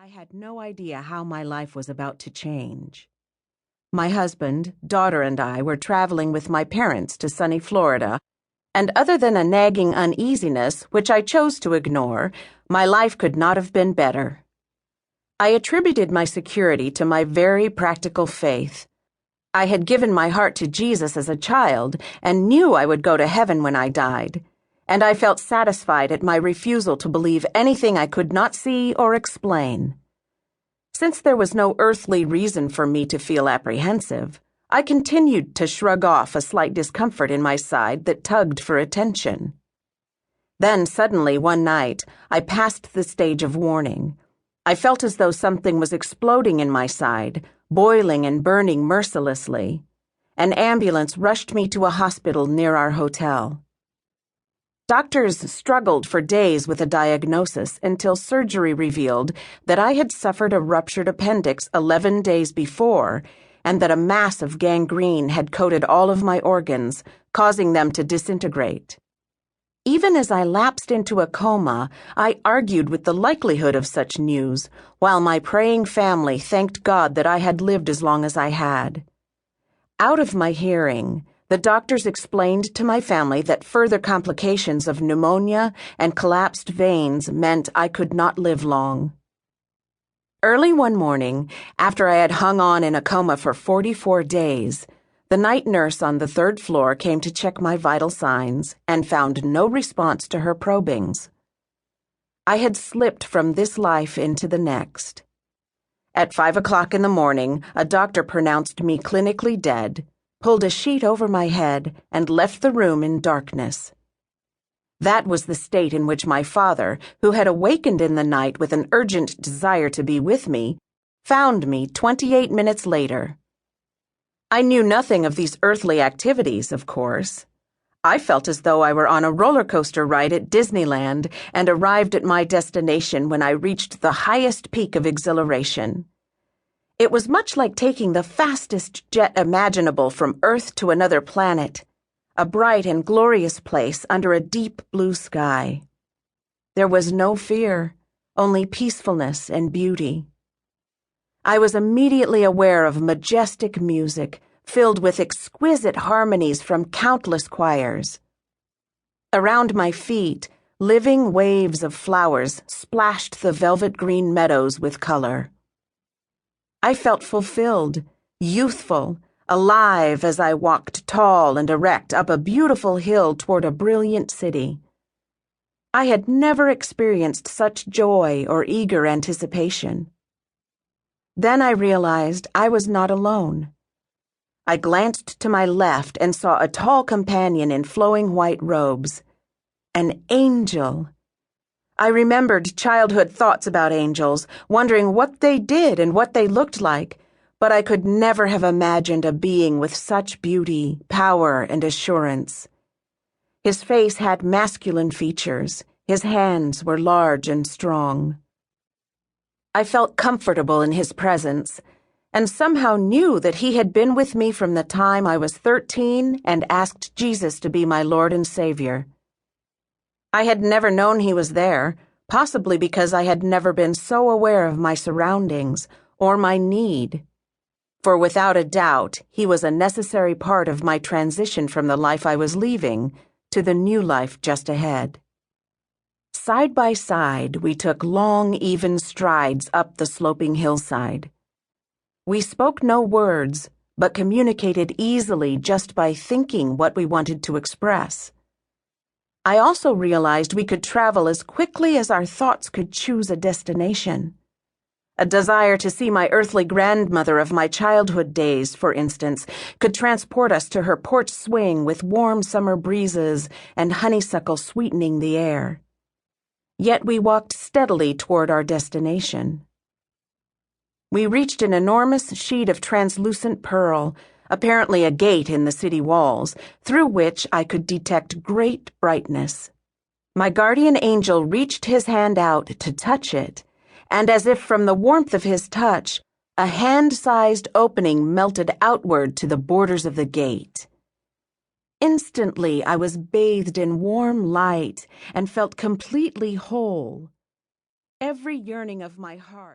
I had no idea how my life was about to change. My husband, daughter, and I were traveling with my parents to sunny Florida, and other than a nagging uneasiness, which I chose to ignore, my life could not have been better. I attributed my security to my very practical faith. I had given my heart to Jesus as a child and knew I would go to heaven when I died, and I felt satisfied at my refusal to believe anything I could not see or explain. Since there was no earthly reason for me to feel apprehensive, I continued to shrug off a slight discomfort in my side that tugged for attention. Then suddenly one night, I passed the stage of warning. I felt as though something was exploding in my side, boiling and burning mercilessly. An ambulance rushed me to a hospital near our hotel. Doctors struggled for days with a diagnosis until surgery revealed that I had suffered a ruptured appendix 11 days before and that a mass of gangrene had coated all of my organs, causing them to disintegrate. Even as I lapsed into a coma, I argued with the likelihood of such news, while my praying family thanked God that I had lived as long as I had. Out of my hearing, the doctors explained to my family that further complications of pneumonia and collapsed veins meant I could not live long. Early one morning, after I had hung on in a coma for 44 days, the night nurse on the 3rd floor came to check my vital signs and found no response to her probings. I had slipped from this life into the next. At 5 o'clock in the morning, a doctor pronounced me clinically dead, pulled a sheet over my head, and left the room in darkness. That was the state in which my father, who had awakened in the night with an urgent desire to be with me, found me 28 minutes later. I knew nothing of these earthly activities, of course. I felt as though I were on a roller coaster ride at Disneyland and arrived at my destination when I reached the highest peak of exhilaration. It was much like taking the fastest jet imaginable from Earth to another planet, a bright and glorious place under a deep blue sky. There was no fear, only peacefulness and beauty. I was immediately aware of majestic music, filled with exquisite harmonies from countless choirs. Around my feet, living waves of flowers splashed the velvet green meadows with color. I felt fulfilled, youthful, alive as I walked tall and erect up a beautiful hill toward a brilliant city. I had never experienced such joy or eager anticipation. Then I realized I was not alone. I glanced to my left and saw a tall companion in flowing white robes. An angel. I remembered childhood thoughts about angels, wondering what they did and what they looked like, but I could never have imagined a being with such beauty, power, and assurance. His face had masculine features. His hands were large and strong. I felt comfortable in his presence, and somehow knew that he had been with me from the time I was 13 and asked Jesus to be my Lord and Savior. I had never known he was there, possibly because I had never been so aware of my surroundings or my need. For without a doubt, he was a necessary part of my transition from the life I was leaving to the new life just ahead. Side by side, we took long, even strides up the sloping hillside. We spoke no words, but communicated easily just by thinking what we wanted to express. I also realized we could travel as quickly as our thoughts could choose a destination. A desire to see my earthly grandmother of my childhood days, for instance, could transport us to her porch swing with warm summer breezes and honeysuckle sweetening the air. Yet we walked steadily toward our destination. We reached an enormous sheet of translucent pearl, apparently a gate in the city walls, through which I could detect great brightness. My guardian angel reached his hand out to touch it, and as if from the warmth of his touch, a hand-sized opening melted outward to the borders of the gate. Instantly, I was bathed in warm light and felt completely whole. Every yearning of my heart